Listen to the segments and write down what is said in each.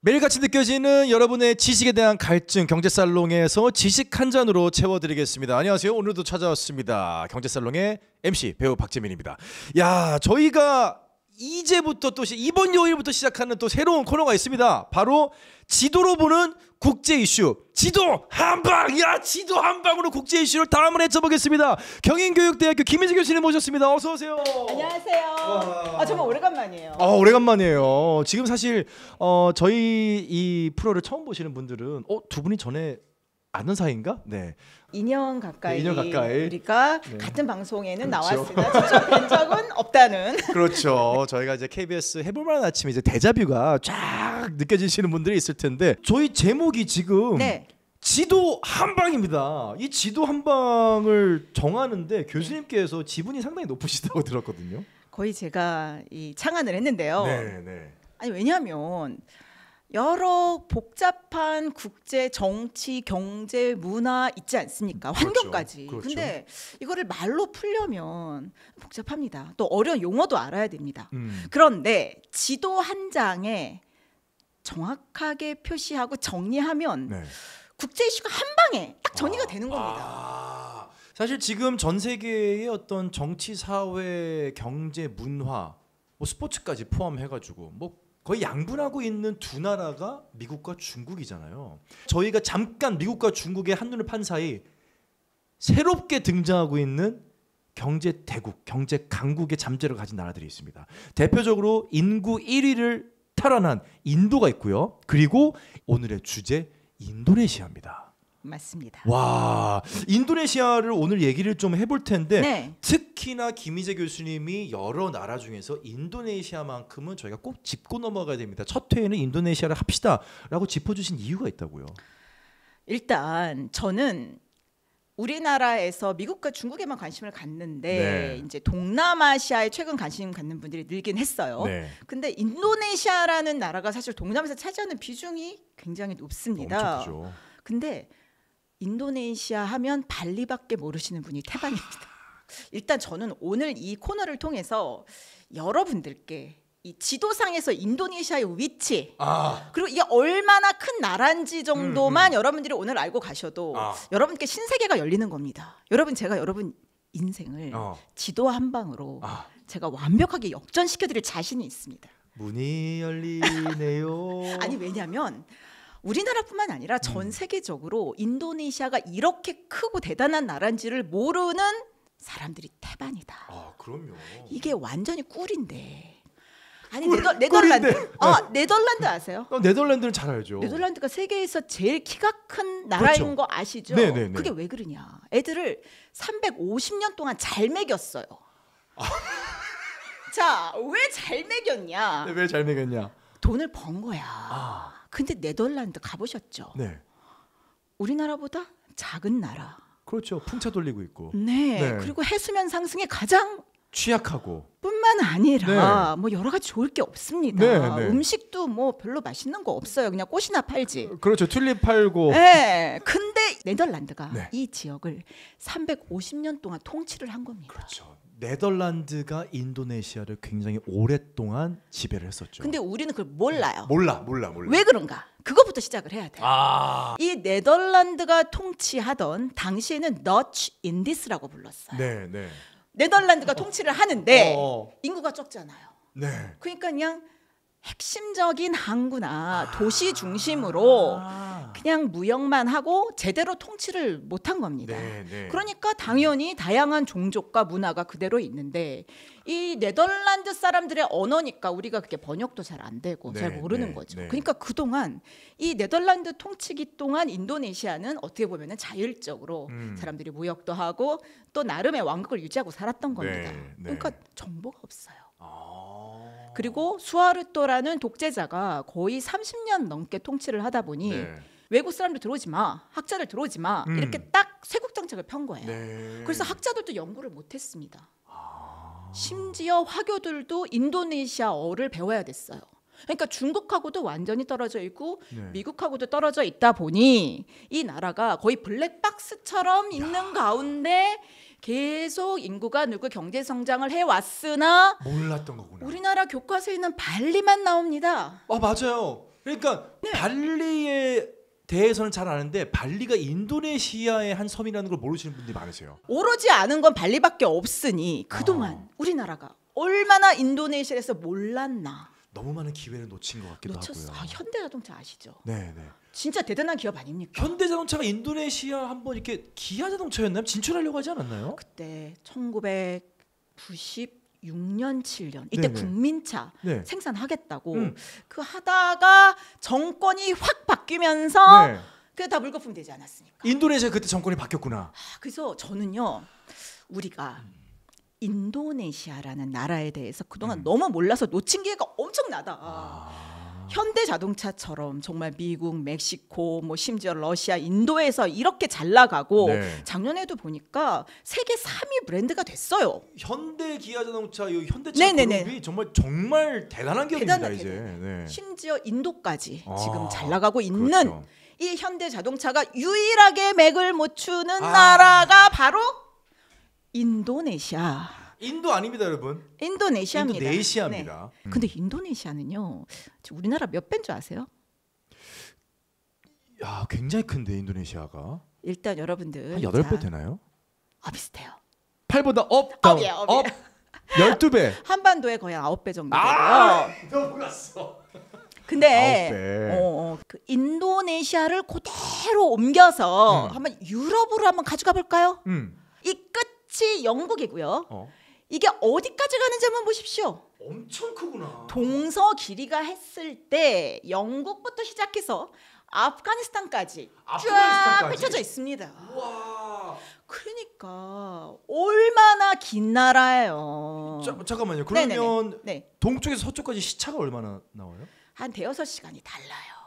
매일같이 느껴지는 여러분의 지식에 대한 갈증, 경제살롱에서 지식 한 잔으로 채워드리겠습니다. 안녕하세요. 오늘도 찾아왔습니다. 경제살롱의 MC 배우 박재민입니다. 야, 저희가 이제부터 또 이번 요일부터 시작하는 또 새로운 코너가 있습니다. 바로 지도로 보는 국제 이슈. 지도 한방! 야, 지도 한방으로 국제 이슈를 다음을 헤쳐보겠습니다. 경인교육대학교 김희재 교수님 모셨습니다. 어서 오세요. 안녕하세요. 정말 오래간만이에요. 오래간만이에요. 지금 사실 저희 이 프로를 처음 보시는 분들은 두 분이 전에 아는 사이인가? 네. 2년 가까이, 네, 2년 가까이. 우리가 네. 같은 방송에는 그렇죠. 나왔으나 직접 뵌 적은 없다는. 그렇죠. 저희가 이제 KBS 해볼만한 아침 이제 데자뷰가 쫙 느껴지시는 분들이 있을 텐데 저희 제목이 지금 네. 지도 한방입니다. 이 지도 한방을 정하는데 교수님께서 지분이 상당히 높으시다고 들었거든요. 거의 제가 이 창안을 했는데요. 네. 아니 왜냐하면 여러 복잡한 국제 정치, 경제, 문화 있지 않습니까? 환경까지. 그렇죠. 근데 이거를 말로 풀려면 복잡합니다. 또 어려운 용어도 알아야 됩니다. 그런데 지도 한 장에 정확하게 표시하고 정리하면 네. 국제 이슈가 한 방에 딱 정리가 되는 겁니다. 사실 지금 전 세계의 어떤 정치, 사회, 경제, 문화, 뭐 스포츠까지 포함해가지고 뭐 거의 양분하고 있는 두 나라가 미국과 중국이잖아요. 저희가 잠깐 미국과 중국의 한눈을 판 사이 새롭게 등장하고 있는 경제 대국, 경제 강국의 잠재를 가진 나라들이 있습니다. 대표적으로 인구 1위를 탈환한 인도가 있고요. 그리고 오늘의 주제 인도네시아입니다. 맞습니다. 와, 인도네시아를 오늘 얘기를 좀 해볼 텐데 네. 특히나 김희재 교수님이 여러 나라 중에서 인도네시아만큼은 저희가 꼭 짚고 넘어가야 됩니다. 첫 회에는 인도네시아를 합시다라고 짚어주신 이유가 있다고요. 일단 저는 우리나라에서 미국과 중국에만 관심을 갖는데 네. 이제 동남아시아에 최근 관심 갖는 분들이 늘긴 했어요. 네. 근데 인도네시아라는 나라가 사실 동남아에서 차지하는 비중이 굉장히 높습니다. 엄청 크죠. 근데 인도네시아 하면 발리밖에 모르시는 분이 태반입니다. 일단 저는 오늘 이 코너를 통해서 여러분들께 이 지도상에서 인도네시아의 위치 그리고 이게 얼마나 큰 나라인지 정도만 여러분들이 오늘 알고 가셔도 여러분께 신세계가 열리는 겁니다. 제가 여러분 인생을 지도 한 방으로 제가 완벽하게 역전시켜드릴 자신이 있습니다. 문이 열리네요. 아니 왜냐하면 우리나라뿐만 아니라 전 세계적으로 인도네시아가 이렇게 크고 대단한 나라인지를 모르는 사람들이 태반이다. 그럼요. 이게 완전히 꿀인데. 아니 꿀인데. 네덜란드? 네덜란드 아세요? 네덜란드는 잘 알죠. 네덜란드가 세계에서 제일 키가 큰 나라인 그렇죠. 거 아시죠? 네네네. 그게 왜 그러냐? 애들을 350년 동안 잘 먹였어요. 자, 왜 잘 먹였냐? 왜 잘 먹였냐? 돈을 번 거야. 근데 네덜란드 가보셨죠? 네. 우리나라보다 작은 나라. 그렇죠. 풍차 돌리고 있고. 네. 그리고 해수면 상승에 가장 취약하고. 뿐만 아니라 뭐 여러 가지 좋을 게 없습니다. 네. 음식도 뭐 별로 맛있는 거 없어요. 그냥 꽃이나 팔지. 그렇죠. 튤립 팔고. 네. 근데 네덜란드가 이 지역을 350년 동안 통치를 한 겁니다. 그렇죠. 네덜란드가 인도네시아를 굉장히 오랫동안 지배를 했었죠. 근데 우리는 그걸 몰라요. 몰라. 왜 그런가? 그것부터 시작을 해야 돼. 이 네덜란드가 통치하던 당시에는 더치 인디스라고 불렀어요. 네. 네덜란드가 통치를 하는데 인구가 적잖아요. 네. 그러니까 그냥 핵심적인 항구나 도시 중심으로 그냥 무역만 하고 제대로 통치를 못한 겁니다. 그러니까 당연히 다양한 종족과 문화가 그대로 있는데 이 네덜란드 사람들의 언어니까 우리가 그게 번역도 잘 안 되고 잘 모르는 거죠. 그러니까 그동안 이 네덜란드 통치기 동안 인도네시아는 어떻게 보면 자율적으로 사람들이 무역도 하고 또 나름의 왕국을 유지하고 살았던 겁니다. 그러니까 정보가 없어요. 그리고 수하르토라는 독재자가 거의 30년 넘게 통치를 하다 보니 외국 사람들 들어오지 마, 학자들 들어오지 마 이렇게 딱 쇄국 정책을 편 거예요. 그래서 학자들도 연구를 못했습니다. 심지어 화교들도 인도네시아어를 배워야 됐어요. 그러니까 중국하고도 완전히 떨어져 있고 미국하고도 떨어져 있다 보니 이 나라가 거의 블랙박스처럼 있는 가운데 계속 인구가 늘고 경제 성장을 해왔으나 몰랐던 거구나. 우리나라 교과서에는 발리만 나옵니다. 맞아요. 그러니까 네. 발리에 대해서는 잘 아는데 발리가 인도네시아의 한 섬이라는 걸 모르시는 분들이 많으세요. 오로지 아는 건 발리밖에 없으니 그동안 우리나라가 얼마나 인도네시아에서 몰랐나. 너무 많은 기회를 놓친 것 같기도 놓쳤어. 하고요. 현대자동차 아시죠? 네. 진짜 대단한 기업 아닙니까? 현대자동차가 인도네시아 한번 이렇게 기아자동차였나요? 진출하려고 하지 않았나요? 그때 1996년 7년 이때 네네. 국민차 네. 생산하겠다고 음. 그 하다가 정권이 확 바뀌면서 네. 그게 다 물거품 되지 않았습니까? 인도네시아 그때 정권이 바뀌었구나. 그래서 저는요 우리가 인도네시아라는 나라에 대해서 그동안 너무 몰라서 놓친 기회가 엄청나다. 현대자동차처럼 정말 미국, 멕시코, 뭐 심지어 러시아, 인도에서 이렇게 잘 나가고 네. 작년에도 보니까 세계 3위 브랜드가 됐어요. 현대 기아자동차, 이 현대차 네네네. 그룹이 정말 대단한 기업입니다. 대단해, 이제. 네. 심지어 인도까지 아, 지금 잘 나가고 있는 그렇죠. 이 현대자동차가 유일하게 맥을 못 추는 아. 나라가 바로 인도네시아. 인도 아닙니다, 여러분. 인도네시아입니다. 인도네시아입니다. 네. 근데 인도네시아는요. 지금 우리나라 몇 배인 줄 아세요? 야, 굉장히 큰데 인도네시아가 일단 여러분들 한 8배 되나요? 비슷해요. 8보다 업, 다운, 업이에요, 업. 12배. 한반도에 거의 9배 정도 되고요. 넘어갔어. 근데 그 인도네시아를 그대로 옮겨서 한번 유럽으로 한번 가져가 볼까요? 이 끝이 영국이고요. 이게 어디까지 가는지 한번 보십시오. 엄청 크구나. 동서 길이가 했을 때 영국부터 시작해서 아프가니스탄까지 쫙 펼쳐져 있습니다. 와. 그러니까 얼마나 긴 나라예요. 잠깐만요. 그러면 네. 동쪽에서 서쪽까지 시차가 얼마나 나와요? 한 대여섯 시간이 달라요.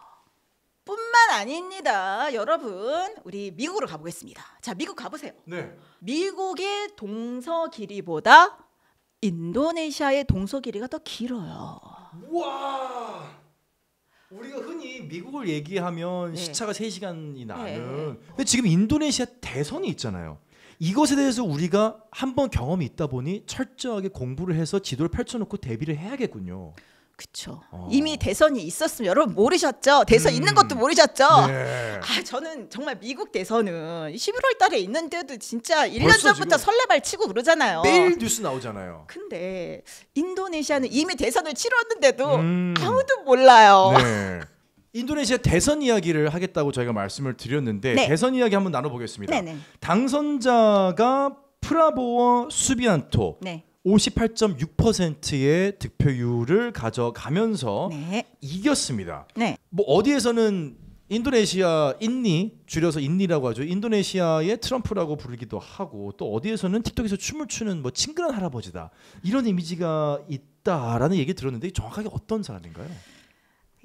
뿐만 아닙니다. 여러분, 우리 미국으로 가보겠습니다. 자, 미국 가보세요. 네. 미국의 동서 길이보다 인도네시아의 동서 길이가 더 길어요. 와. 우리가 흔히 미국을 얘기하면 네. 시차가 3시간이 나는. 네. 근데 지금 인도네시아 대선이 있잖아요. 이것에 대해서 우리가 한번 경험이 있다 보니 철저하게 공부를 해서 지도를 펼쳐놓고 대비를 해야겠군요. 그렇죠. 이미 대선이 있었으면 여러분 모르셨죠? 대선 있는 것도 모르셨죠? 네. 저는 정말 미국 대선은 11월 달에 있는데도 진짜 1년 벌써 전부터 지금 설레발 치고 그러잖아요. 매일 뉴스 나오잖아요. 근데 인도네시아는 이미 대선을 치렀는데도 아무도 몰라요. 네. 인도네시아 대선 이야기를 하겠다고 저희가 말씀을 드렸는데 네. 대선 이야기 한번 나눠보겠습니다. 네네. 당선자가 프라보와 수비안토 네. 58.6%의 득표율을 가져가면서 네. 이겼습니다. 네. 뭐 어디에서는 인도네시아 인니 줄여서 인니라고 하죠. 인도네시아의 트럼프라고 부르기도 하고 또 어디에서는 틱톡에서 춤을 추는 뭐 친근한 할아버지다 이런 이미지가 있다라는 얘기 들었는데 정확하게 어떤 사람인가요?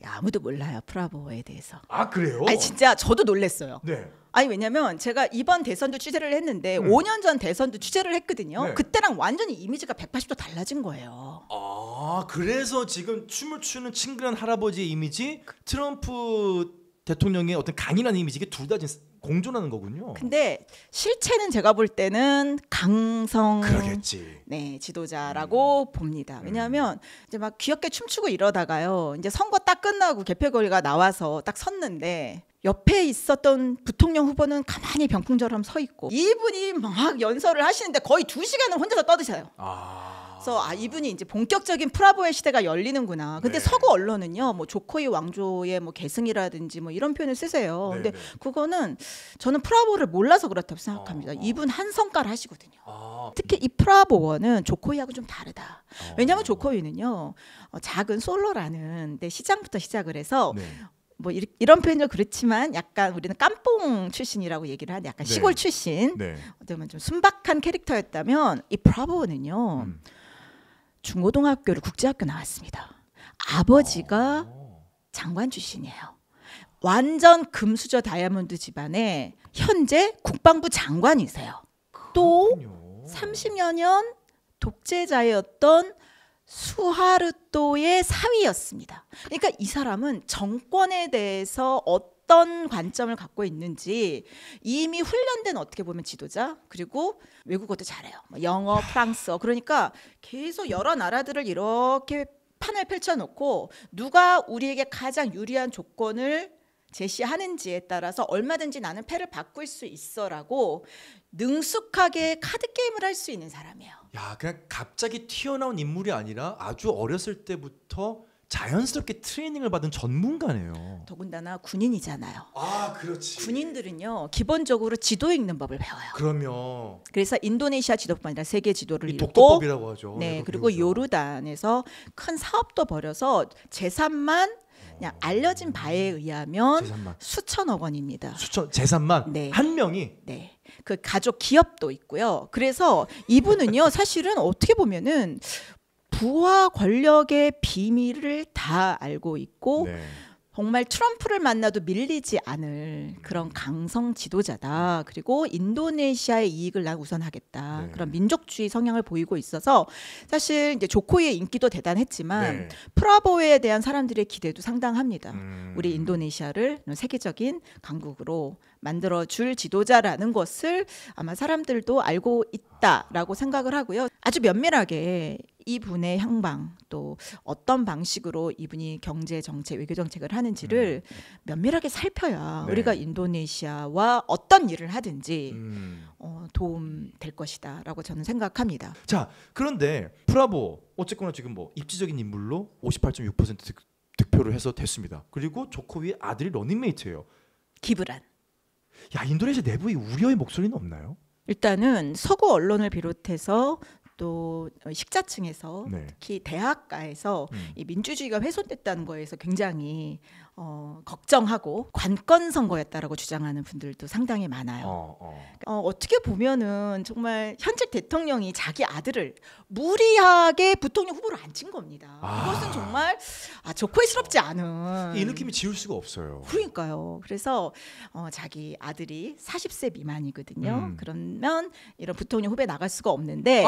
아무도 몰라요 프라보에 대해서. 아 그래요? 아니 진짜 저도 놀랐어요. 네. 아니 왜냐면 제가 이번 대선도 취재를 했는데 5년 전 대선도 취재를 했거든요. 네. 그때랑 완전히 이미지가 180도 달라진 거예요. 아 그래서 지금 춤을 추는 친근한 할아버지의 이미지 트럼프 대통령의 어떤 강인한 이미지 이게 둘 다 공존하는 거군요. 근데 실체는 제가 볼 때는 강성 그러겠지. 네, 지도자라고 봅니다. 왜냐하면 이제 막 귀엽게 춤추고 이러다가요. 이제 선거 딱 끝나고 개표 결과 나와서 딱 섰는데 옆에 있었던 부통령 후보는 가만히 병풍처럼 서 있고 이분이 막 연설을 하시는데 거의 2시간을 혼자서 떠드셔요. 그래서 이분이 이제 본격적인 프라보의 시대가 열리는구나. 근데 네. 서구 언론은요, 뭐 조코이 왕조의 뭐 계승이라든지 뭐 이런 표현을 쓰세요. 네, 근데 네. 그거는 저는 프라보를 몰라서 그렇다고 생각합니다. 이분 한 성깔 하시거든요. 아, 특히 이 프라보어는 조코이하고 좀 다르다. 왜냐하면 조코이는요, 작은 솔로라는 데 시장부터 시작을 해서 네. 뭐 이런 표현도 그렇지만 약간 우리는 깜뽕 출신이라고 얘기를 하는 약간 네. 시골 출신. 네. 어쩌면 좀 순박한 캐릭터였다면 이 프라보어는요. 중고등학교를 국제학교 나왔습니다. 아버지가 장관 출신이에요. 완전 금수저 다이아몬드 집안에 현재 국방부 장관이세요. 또 30여 년 독재자였던 수하르토의 사위였습니다. 그러니까 이 사람은 정권에 대해서 어떤 관점을 갖고 있는지 이미 훈련된 어떻게 보면 지도자 그리고 외국어도 잘해요. 뭐 영어, 프랑스어. 그러니까 계속 여러 나라들을 이렇게 판을 펼쳐놓고 누가 우리에게 가장 유리한 조건을 제시하는지에 따라서 얼마든지 나는 패를 바꿀 수 있어라고 능숙하게 카드 게임을 할 수 있는 사람이에요. 야, 그냥 갑자기 튀어나온 인물이 아니라 아주 어렸을 때부터 자연스럽게 트레이닝을 받은 전문가네요. 더군다나 군인이잖아요. 아, 그렇지. 군인들은요 기본적으로 지도 읽는 법을 배워요. 그러면 그래서 인도네시아 지도뿐 아니라 세계 지도를 읽고, 독도법이라고 하죠. 네, 그리고 요르단에서 큰 사업도 벌여서 재산만 그냥 알려진 바에 의하면 재산만 수천억 원입니다. 재산만 네. 한 명이. 네, 그 가족 기업도 있고요. 그래서 이분은요 사실은 어떻게 보면은 부와 권력의 비밀을 다 알고 있고 네. 정말 트럼프를 만나도 밀리지 않을 그런 강성 지도자다. 그리고 인도네시아의 이익을 난 우선하겠다. 네. 그런 민족주의 성향을 보이고 있어서 사실 이제 조코이의 인기도 대단했지만 네. 프라보에 대한 사람들의 기대도 상당합니다. 우리 음. 인도네시아를 세계적인 강국으로 만들어줄 지도자라는 것을 아마 사람들도 알고 있다라고 생각을 하고요. 아주 면밀하게 이분의 향방 또 어떤 방식으로 이분이 경제 정책, 외교 정책을 하는지를 면밀하게 살펴야 네. 우리가 인도네시아와 어떤 일을 하든지 도움 될 것이다라고 저는 생각합니다. 자, 그런데 프라보 어쨌거나 지금 뭐 입지적인 인물로 58.6% 득표를 해서 됐습니다. 그리고 조코위의 아들이 러닝메이트예요. 기브란. 야, 인도네시아 내부에 우려의 목소리는 없나요? 일단은 서구 언론을 비롯해서 또 식자층에서 네. 특히 대학가에서 이 민주주의가 훼손됐다는 거에서 굉장히 걱정하고 관건 선거였다라고 주장하는 분들도 상당히 많아요. 어떻게 보면은 정말 현직 대통령이 자기 아들을 무리하게 부통령 후보로 앉힌 겁니다. 이것은 정말 조코이스럽지 않은 이 느낌이 지울 수가 없어요. 그러니까요. 그래서 자기 아들이 40세 미만이거든요. 그러면 이런 부통령 후보에 나갈 수가 없는데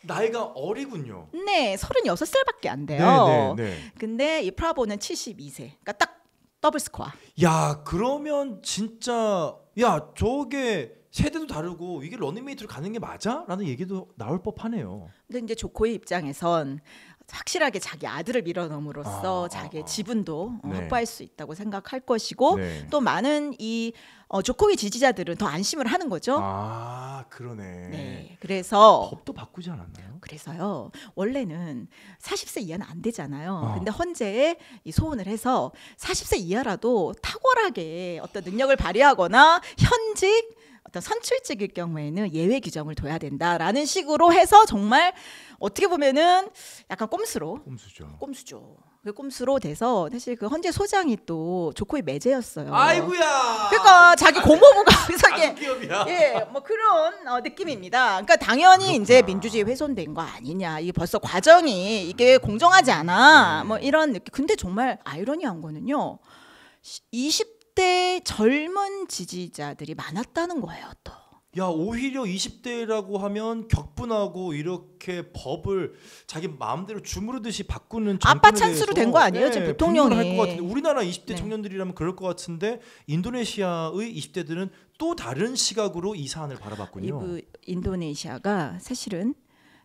나이가 어리군요. 네, 36살밖에 안 돼요. 네. 근데 이 프라보는 72세. 그러니까 딱 더블 스코어. 야, 그러면 진짜 야, 저게 세대도 다르고 이게 러닝메이트로 가는 게 맞아? 라는 얘기도 나올 법하네요. 근데 이제 조코의 입장에선 확실하게 자기 아들을 밀어넣음으로써 자기의 지분도 확보할 수 있다고 생각할 것이고 또 많은 이 조코위 지지자들은 더 안심을 하는 거죠. 그러네. 네, 그래서 법도 바꾸지 않았나요? 그래서요. 원래는 40세 이하는 안 되잖아요. 근데 헌재에 이 소원을 해서 40세 이하라도 탁월하게 어떤 능력을 발휘하거나 현직 어떤 선출직일 경우에는 예외 규정을 둬야 된다라는 식으로 해서 정말 어떻게 보면은 약간 꼼수죠. 그 꼼수로 돼서 사실 그 헌재 소장이 또 조코의 매제였어요. 아이고야. 그러니까 자기 고모부가 그래서 기업이야. 예, 뭐 그런 느낌입니다. 그러니까 당연히 그렇구나. 이제 민주주의 훼손된 거 아니냐. 이게 벌써 과정이 이게 공정하지 않아. 뭐 이런 느낌. 근데 정말 아이러니한 거는요. 20대 젊은 지지자들이 많았다는 거예요, 또. 야, 오히려 20대라고 하면 격분하고 이렇게 법을 자기 마음대로 주무르듯이 바꾸는 아빠 찬스로 된 거 아니에요? 지금 부통령이 할 것 같은데 우리나라 20대 청년들이라면 그럴 것 같은데 인도네시아의 20대들은 또 다른 시각으로 이 사안을 바라봤군요. 인도네시아가 사실은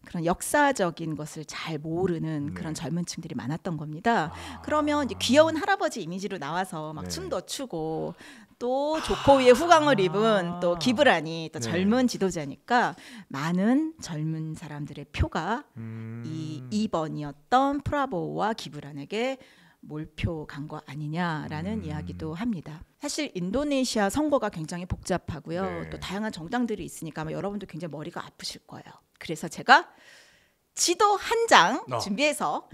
그런 역사적인 것을 잘 모르는 그런 젊은 층들이 많았던 겁니다. 그러면 이제 귀여운 할아버지 이미지로 나와서 막 춤도 추고 또 조코위의 후광을 입은 또 기브란이 또 젊은 지도자니까 많은 젊은 사람들의 표가 이 2번이었던 프라보와 기브란에게 몰표 간 거 아니냐라는 이야기도 합니다. 사실 인도네시아 선거가 굉장히 복잡하고요. 또 다양한 정당들이 있으니까 아마 여러분도 굉장히 머리가 아프실 거예요. 그래서 제가 지도 한 장 준비해서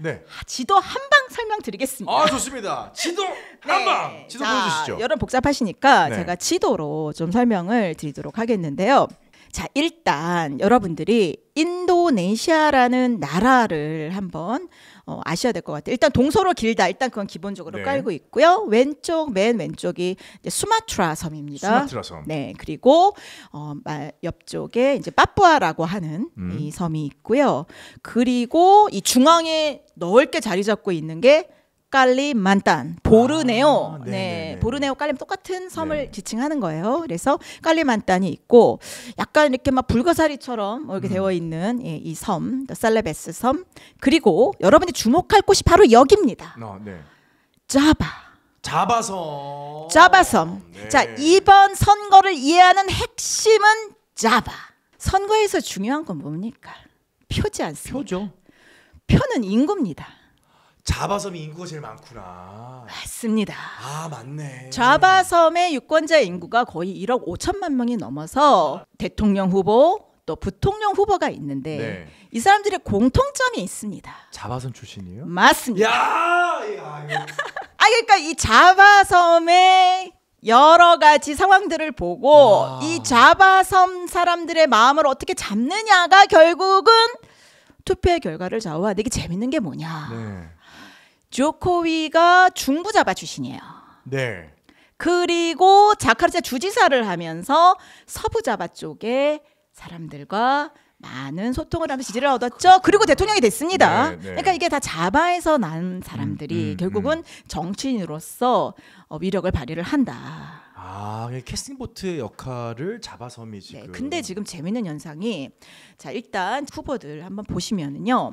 지도 한 방 설명드리겠습니다. 좋습니다. 지도 한 방. 지도 보여주시죠. 여러분 복잡하시니까 제가 지도로 좀 설명을 드리도록 하겠는데요. 자, 일단 여러분들이 인도네시아라는 나라를 한번 아셔야 될 것 같아요. 일단 동서로 길다. 일단 그건 기본적으로 깔고 있고요. 맨 왼쪽이 이제 수마트라 섬입니다. 수마트라 섬. 네, 그리고 옆쪽에 이제 파푸아라고 하는 이 섬이 있고요. 그리고 이 중앙에 넓게 자리 잡고 있는 게 깔리만탄, 보르네오. 네네네. 보르네오 깔림 똑같은 섬을 네. 지칭하는 거예요. 그래서 깔리만탄이 있고 약간 이렇게 막 불가사리처럼 이렇게 되어 있는 이 섬, 살레베스 섬. 그리고 여러분이 주목할 곳이 바로 여기입니다. 네. 자바섬. 네. 자, 이번 선거를 이해하는 핵심은 자바. 선거에서 중요한 건 뭡니까? 표지 않습니까? 표죠. 표는 인구입니다. 자바섬이 인구가 제일 많구나. 맞습니다. 아, 맞네. 자바섬의 유권자 인구가 거의 1억 5천만 명이 넘어서 대통령 후보 또 부통령 후보가 있는데 네. 이 사람들의 공통점이 있습니다. 자바섬 출신이에요? 맞습니다. 야, 그러니까 이 자바섬의 여러 가지 상황들을 보고 아. 이 자바섬 사람들의 마음을 어떻게 잡느냐가 결국은 투표의 결과를 좌우하는데 이게 재밌는 게 뭐냐. 네. 조코위가 중부 자바 출신이에요. 네. 그리고 자카르타 주지사를 하면서 서부 자바 쪽에 사람들과 많은 소통을 하면서 지지를 얻었죠. 그리고 대통령이 됐습니다. 네, 네. 그러니까 이게 다 자바에서 난 사람들이 결국은 정치인으로서 위력을 발휘를 한다. 아, 캐스팅 보트의 역할을 자바섬이 지금. 네, 근데 지금 재밌는 현상이 자 일단 후보들 한번 보시면은요.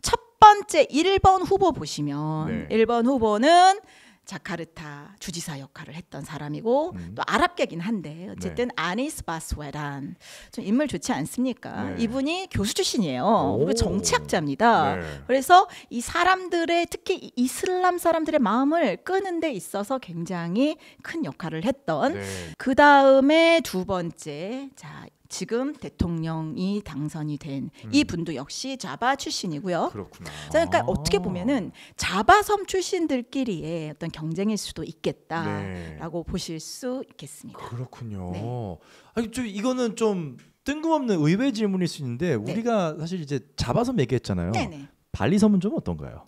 첫 번째 1번 후보 보시면 네. 1번 후보는 자카르타 주지사 역할을 했던 사람이고 또 아랍계긴 한데 어쨌든 아니스 바스웨란 좀 인물 좋지 않습니까? 네. 이분이 교수 출신이에요. 오. 그리고 정치학자입니다. 네. 그래서 이 사람들의 특히 이슬람 사람들의 마음을 끄는 데 있어서 굉장히 큰 역할을 했던 네. 그 다음에 두 번째 자 지금 대통령이 당선이 된 이 분도 역시 자바 출신이고요. 그렇구나. 자, 그러니까 어떻게 보면은 자바섬 출신들끼리의 어떤 경쟁일 수도 있겠다라고 보실 수 있겠습니다. 그렇군요. 네. 아니, 이거는 좀 뜬금없는 의외 질문일 수 있는데 우리가 사실 이제 자바섬 얘기했잖아요. 네네. 발리섬은 좀 어떤가요?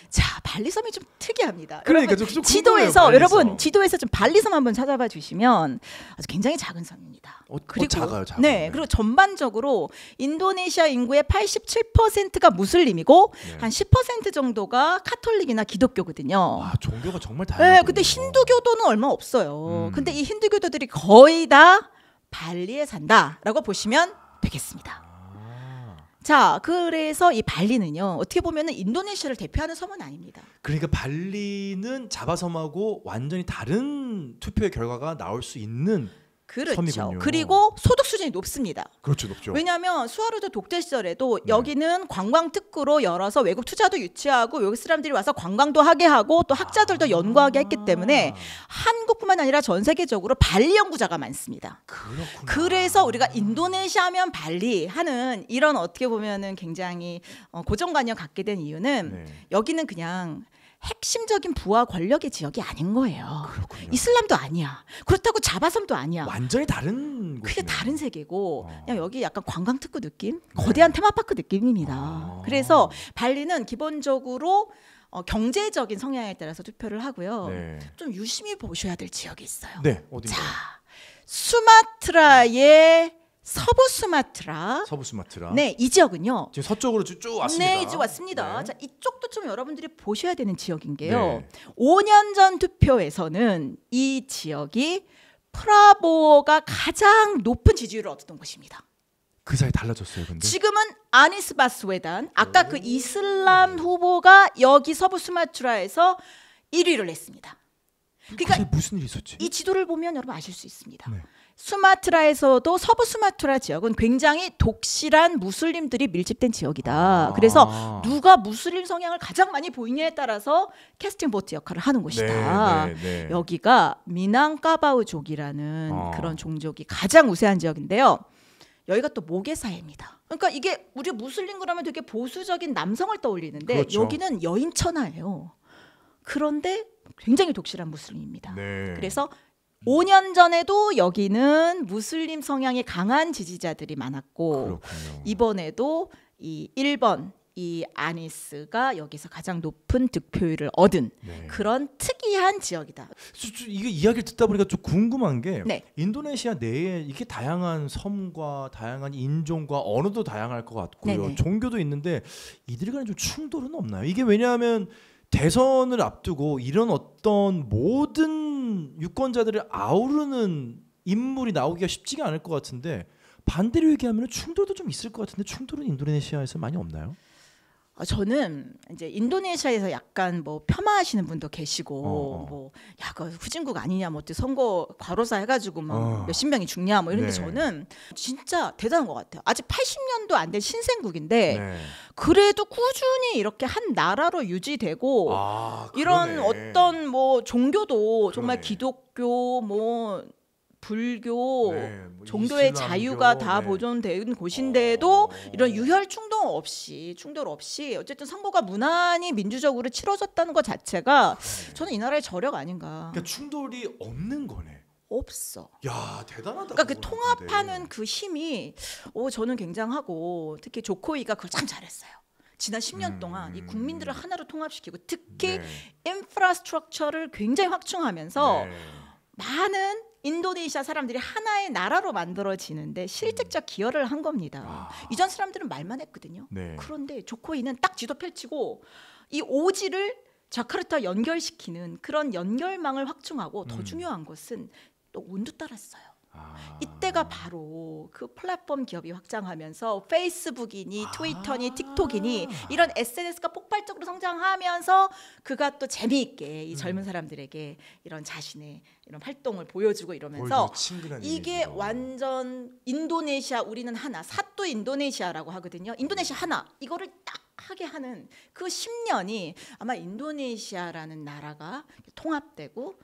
자, 발리섬이 좀 특이합니다. 그러니까 여러분, 좀 지도에서 궁금해요, 발리섬. 여러분 지도에서 좀 발리섬 한번 찾아봐 주시면 아주 굉장히 작은 섬입니다. 작아요. 네, 그리고 전반적으로 인도네시아 인구의 87%가 무슬림이고 네. 한 10% 정도가 카톨릭이나 기독교거든요. 와, 종교가 정말 다양해요. 네, 근데 힌두교도는 얼마 없어요. 음. 근데 이 힌두교도들이 거의 다 발리에 산다라고 보시면 되겠습니다. 자, 그래서 이 발리는요. 어떻게 보면은 인도네시아를 대표하는 섬은 아닙니다. 그러니까 발리는 자바섬하고 완전히 다른 투표의 결과가 나올 수 있는 그렇죠. 섬이군요. 그리고 소득 수준이 높습니다. 그렇죠, 높죠. 왜냐하면 수하르도 독재 시절에도 여기는 관광 특구로 열어서 외국 투자도 유치하고 여기 사람들이 와서 관광도 하게 하고 또 학자들도 연구하게 했기 때문에 한국뿐만 아니라 전 세계적으로 발리 연구자가 많습니다. 그렇구나. 그래서 우리가 인도네시아 하면 발리 하는 이런 어떻게 보면은 굉장히 고정관념 갖게 된 이유는 네. 여기는 그냥 핵심적인 부와 권력의 지역이 아닌 거예요. 그렇군요. 이슬람도 아니야. 그렇다고 자바섬도 아니야. 완전히 다른 그게 곳이네요. 다른 세계고 그냥 여기 약간 관광 특구 느낌, 네. 거대한 테마파크 느낌입니다. 그래서 발리는 기본적으로 경제적인 성향에 따라서 투표를 하고요. 네. 좀 유심히 보셔야 될 지역이 있어요. 네, 어딘가요? 자, 수마트라의 서부 수마트라. 서부 수마트라. 네, 이 지역은요. 지금 서쪽으로 쭉 왔습니다. 네, 이쪽 왔습니다. 네. 자, 이쪽도 좀 여러분들이 보셔야 되는 지역인 게요. 네. 5년 전 투표에서는 이 지역이 프라보가 가장 높은 지지율을 얻었던 곳입니다. 그 사이 달라졌어요, 근데. 지금은 아니스 바스웨단, 아까 그 이슬람 후보가 여기 서부 수마트라에서 1위를 했습니다. 그러니까 그게 무슨 일이 있었지? 이 지도를 보면 여러분 아실 수 있습니다. 네. 수마트라에서도 서부 수마트라 지역은 굉장히 독실한 무슬림들이 밀집된 지역이다. 그래서 누가 무슬림 성향을 가장 많이 보이냐에 따라서 캐스팅 보트 역할을 하는 곳이다. 네, 네, 네. 여기가 미낭까바우족이라는 그런 종족이 가장 우세한 지역인데요. 여기가 또 모계사회입니다. 그러니까 이게 우리 무슬림 그러면 되게 보수적인 남성을 떠올리는데 그렇죠. 여기는 여인천하예요. 그런데 굉장히 독실한 무슬림입니다. 네. 그래서 5년 전에도 여기는 무슬림 성향이 강한 지지자들이 많았고 그렇군요. 이번에도 이 1번 이 아니스가 여기서 가장 높은 득표율을 얻은 네. 그런 특이한 지역이다. 이게 이야기를 듣다 보니까 좀 궁금한 게 네. 인도네시아 내에 이게 다양한 섬과 다양한 인종과 언어도 다양할 것 같고요. 네네. 종교도 있는데 이들 간에 좀 충돌은 없나요? 이게 왜냐하면 대선을 앞두고 이런 어떤 모든 유권자들을 아우르는 인물이 나오기가 쉽지가 않을 것 같은데 반대로 얘기하면 충돌도 좀 있을 것 같은데 충돌은 인도네시아에서 많이 없나요? 저는 이제 인도네시아에서 약간 뭐 폄하하시는 분도 계시고 뭐 야 그 후진국 아니냐 뭐 어떻게 선거 과로사 해가지고 막 몇십 명이 죽냐 뭐 이런데 저는 진짜 대단한 것 같아요. 아직 80년도 안 된 신생국인데 그래도 꾸준히 이렇게 한 나라로 유지되고 이런 어떤 뭐 종교도 정말 기독교 뭐 불교, 뭐 종교의 자유가 다 보존된 곳인데도 이런 유혈 충돌 없이 어쨌든 선거가 무난히 민주적으로 치러졌다는 것 자체가 저는 이 나라의 저력 아닌가. 그러니까 충돌이 없는 거네. 없어. 야 대단하다. 그러니까 그 통합하는 그 힘이 저는 굉장하고 특히 조코이가 그걸 참 잘했어요. 지난 10년 동안 이 국민들을 하나로 통합시키고 특히 인프라스트럭처를 굉장히 확충하면서 많은 인도네시아 사람들이 하나의 나라로 만들어지는데 실질적 기여를 한 겁니다. 이전 사람들은 말만 했거든요. 그런데 조코이는 딱 지도 펼치고 이 오지를 자카르타 연결시키는 그런 연결망을 확충하고 더 중요한 것은 또 운도 따랐어요. 이때가 바로 그 플랫폼 기업이 확장하면서 페이스북이니 트위터니 틱톡이니 이런 SNS가 폭발적으로 성장하면서 그가 또 재미있게 이 젊은 사람들에게 이런 자신의 이런 활동을 보여주고 이러면서 이게 얘기죠. 완전 인도네시아 우리는 하나 사또 인도네시아라고 하거든요. 인도네시아 하나 이거를 딱 하게 하는 그 10년이 아마 인도네시아라는 나라가 통합되고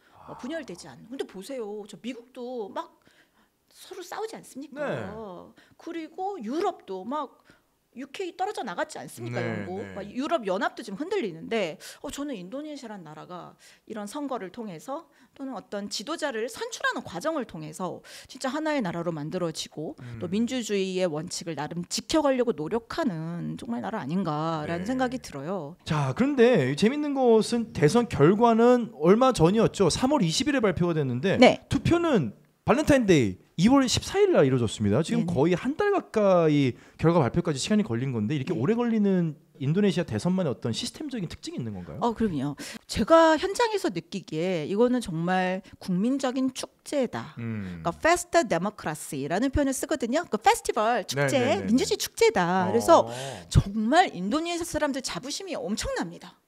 분열되지 않는. 근데 보세요. 저 미국도 막 서로 싸우지 않습니까? 그리고 유럽도 막 UK 떨어져 나갔지 않습니까? 영국 막 유럽 연합도 지금 흔들리는데 저는 인도네시아라는 나라가 이런 선거를 통해서 또는 어떤 지도자를 선출하는 과정을 통해서 진짜 하나의 나라로 만들어지고 또 민주주의의 원칙을 나름 지켜가려고 노력하는 정말 나라 아닌가라는 생각이 들어요. 자, 그런데 재밌는 것은 대선 결과는 얼마 전이었죠. 3월 20일에 발표가 됐는데 투표는 발렌타인데이 2월 14일 날 이루어졌습니다. 지금 거의 한 달 가까이 결과 발표까지 시간이 걸린 건데 이렇게 오래 걸리는 인도네시아 대선만의 어떤 시스템적인 특징이 있는 건가요? 그럼요. 제가 현장에서 느끼기에 이거는 정말 국민적인 축제다. 그러니까 페스타 데모크라시라는 표현을 쓰거든요. 그 페스티벌 축제, 민주주의 축제다. 그래서 정말 인도네시아 사람들 자부심이 엄청납니다.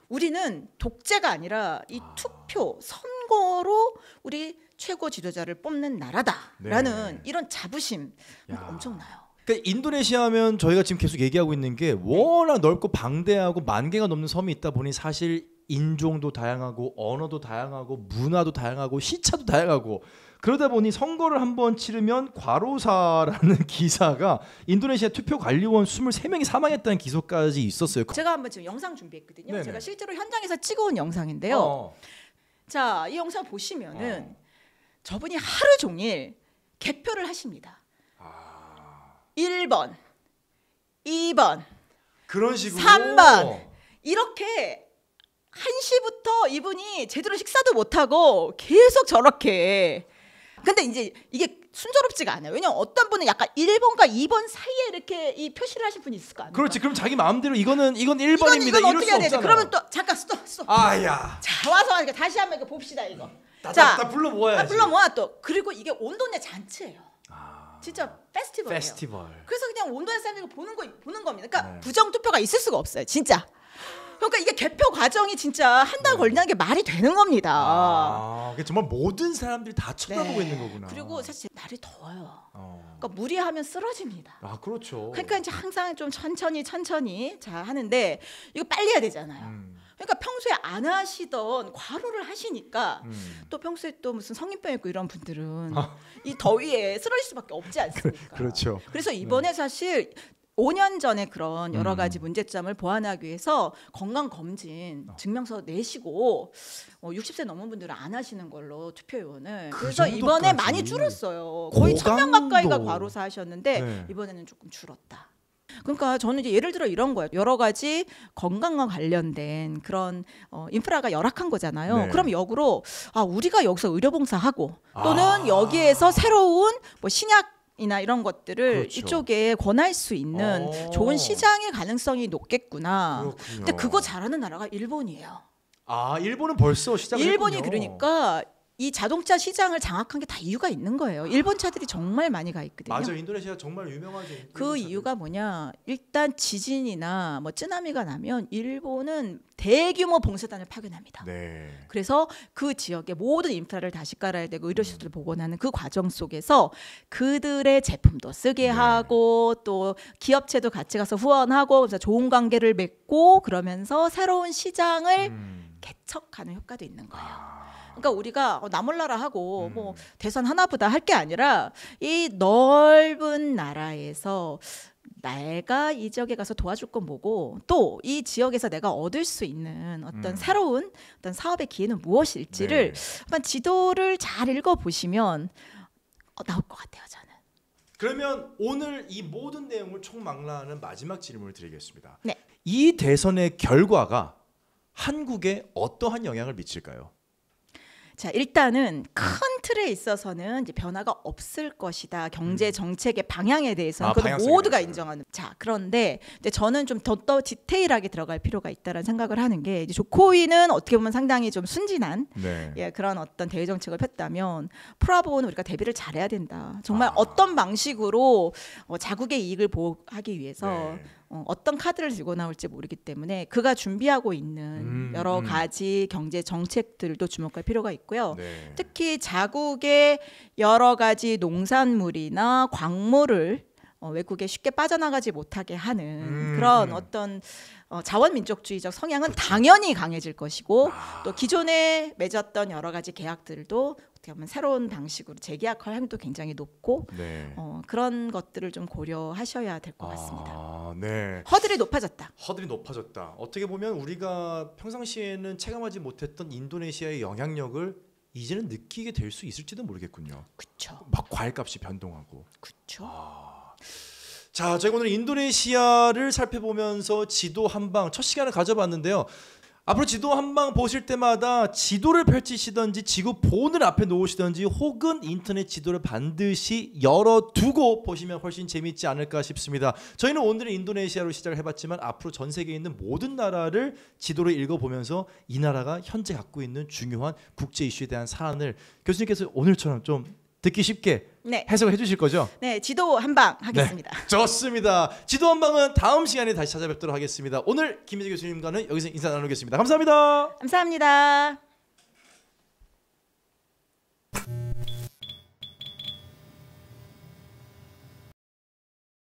우리는 독재가 아니라 이 투표, 선거로 우리 최고 지도자를 뽑는 나라다라는 이런 자부심 엄청나요. 그러니까 인도네시아 하면 저희가 지금 계속 얘기하고 있는 게 워낙 넓고 방대하고 10,000개가 넘는 섬이 있다 보니 사실 인종도 다양하고 언어도 다양하고 문화도 다양하고 시차도 다양하고 그러다 보니 선거를 한번 치르면 과로사라는 기사가 인도네시아 투표관리원 23명이 사망했다는 기소까지 있었어요. 제가 한번 지금 영상 준비했거든요. 제가 실제로 현장에서 찍어온 영상인데요. 자, 이 영상 보시면은 저분이 하루 종일 개표를 하십니다. 1번, 2번, 그런 식으로 3번 이렇게 1시부터 이분이 제대로 식사도 못하고 계속 저렇게. 근데 이제 이게 순조롭지가 않아요. 왜냐면 어떤 분은 약간 1번과 2번 사이에 이렇게 이 표시를 하신 분이 있을 거 아니에요. 그렇지. 그럼 자기 마음대로 이건 1번입니다. 이건 어떻게 해야 되지? 그러면 또 잠깐 스톱. 아야. 자, 와서 다시 한번 이거 봅시다 이거. 다 불러 모아야지. 불러 모아 또. 그리고 이게 온도내 잔치예요. 진짜 페스티벌이에요. 그래서 그냥 온도내 사람들 보는 겁니다. 그러니까 부정 투표가 있을 수가 없어요. 진짜. 그러니까 이게 개표 과정이 진짜 한 달 걸리는 게 말이 되는 겁니다. 정말 모든 사람들이 다 쳐다보고 있는 거구나. 그리고 사실 날이 더워요. 그러니까 무리하면 쓰러집니다. 그렇죠. 그러니까 이제 항상 좀 천천히 자 하는데 이거 빨리 해야 되잖아요. 그러니까 평소에 안 하시던 과로를 하시니까 또 평소에 또 무슨 성인병 있고 이런 분들은 이 더위에 쓰러질 수밖에 없지 않습니까? 그렇죠. 그래서 이번에 사실 5년 전에 그런 여러 가지 문제점을 보완하기 위해서 건강검진 증명서 내시고 60세 넘은 분들은 안 하시는 걸로 투표요원을. 그래서 이번에 많이 줄었어요. 거의 1,000명 가까이가 과로사 하셨는데 이번에는 조금 줄었다. 그러니까 저는 이제 예를 들어 이런 거예요. 여러 가지 건강과 관련된 그런 인프라가 열악한 거잖아요. 그럼 역으로 우리가 여기서 의료봉사하고 또는 여기에서 새로운 뭐 신약 이나 이런 것들을 그렇죠. 이쪽에 권할 수 있는 좋은 시장의 가능성이 높겠구나. 그렇군요. 근데 그거 잘하는 나라가 일본이에요. 아, 일본은 벌써 시작을 일본이 했군요. 그러니까 이 자동차 시장을 장악한 게 다 이유가 있는 거예요. 일본 차들이 정말 많이 가 있거든요. 맞아요. 인도네시아 정말 유명하죠. 그 이유가 뭐냐? 일단 지진이나 뭐 쓰나미가 나면 일본은 대규모 봉쇄단을 파견합니다. 네. 그래서 그 지역의 모든 인프라를 다시 깔아야 되고 의료시설을 복원하는 그 과정 속에서 그들의 제품도 쓰게 하고 또 기업체도 같이 가서 후원하고 그래서 좋은 관계를 맺고 그러면서 새로운 시장을 개척하는 효과도 있는 거예요. 그러니까 우리가 나 몰라라 하고 뭐 대선 하나보다 할 게 아니라 이 넓은 나라에서 내가 이 지역에 가서 도와줄 건 뭐고 또 이 지역에서 내가 얻을 수 있는 어떤 새로운 어떤 사업의 기회는 무엇일지를 한번 지도를 잘 읽어보시면 나올 것 같아요, 저는. 그러면 오늘 이 모든 내용을 총망라하는 마지막 질문을 드리겠습니다. 네. 이 대선의 결과가 한국에 어떠한 영향을 미칠까요? 자, 일단은 큰 틀에 있어서는 이제 변화가 없을 것이다. 경제 정책의 방향에 대해서는 그건 모두가 인정하는. 자, 그런데 이제 저는 좀 더 디테일하게 들어갈 필요가 있다라는 생각을 하는 게 이제 조코위는 어떻게 보면 상당히 좀 순진한 그런 어떤 대외 정책을 폈다면 프라보는 우리가 대비를 잘해야 된다. 정말 어떤 방식으로 자국의 이익을 보호하기 위해서 어떤 카드를 들고 나올지 모르기 때문에 그가 준비하고 있는 여러 가지 경제 정책들도 주목할 필요가 있고요. 특히 자국의 여러 가지 농산물이나 광물을 외국에 쉽게 빠져나가지 못하게 하는 그런 어떤 자원민족주의적 성향은 당연히 강해질 것이고 또 기존에 맺었던 여러 가지 계약들도 어떻게 보면 새로운 방식으로 재계약할 확률도 굉장히 높고 그런 것들을 좀 고려하셔야 될 것 같습니다. 네. 허들이 높아졌다. 허들이 높아졌다. 어떻게 보면 우리가 평상시에는 체감하지 못했던 인도네시아의 영향력을 이제는 느끼게 될 수 있을지도 모르겠군요. 그렇죠. 막 과일값이 변동하고. 그렇죠. 자, 저희가 오늘 인도네시아를 살펴보면서 지도 한방 첫 시간을 가져봤는데요. 앞으로 지도 한방 보실 때마다 지도를 펼치시든지 지구 본을 앞에 놓으시든지 혹은 인터넷 지도를 반드시 열어두고 보시면 훨씬 재미있지 않을까 싶습니다. 저희는 오늘은 인도네시아로 시작을 해봤지만 앞으로 전 세계에 있는 모든 나라를 지도를 읽어보면서 이 나라가 현재 갖고 있는 중요한 국제 이슈에 대한 사안을 교수님께서 오늘처럼 좀 듣기 쉽게 해석을 해주실 거죠? 네, 지도 한방 하겠습니다. 네, 좋습니다. 지도 한방은 다음 시간에 다시 찾아뵙도록 하겠습니다. 오늘 김민재 교수님과는 여기서 인사 나누겠습니다. 감사합니다. 감사합니다.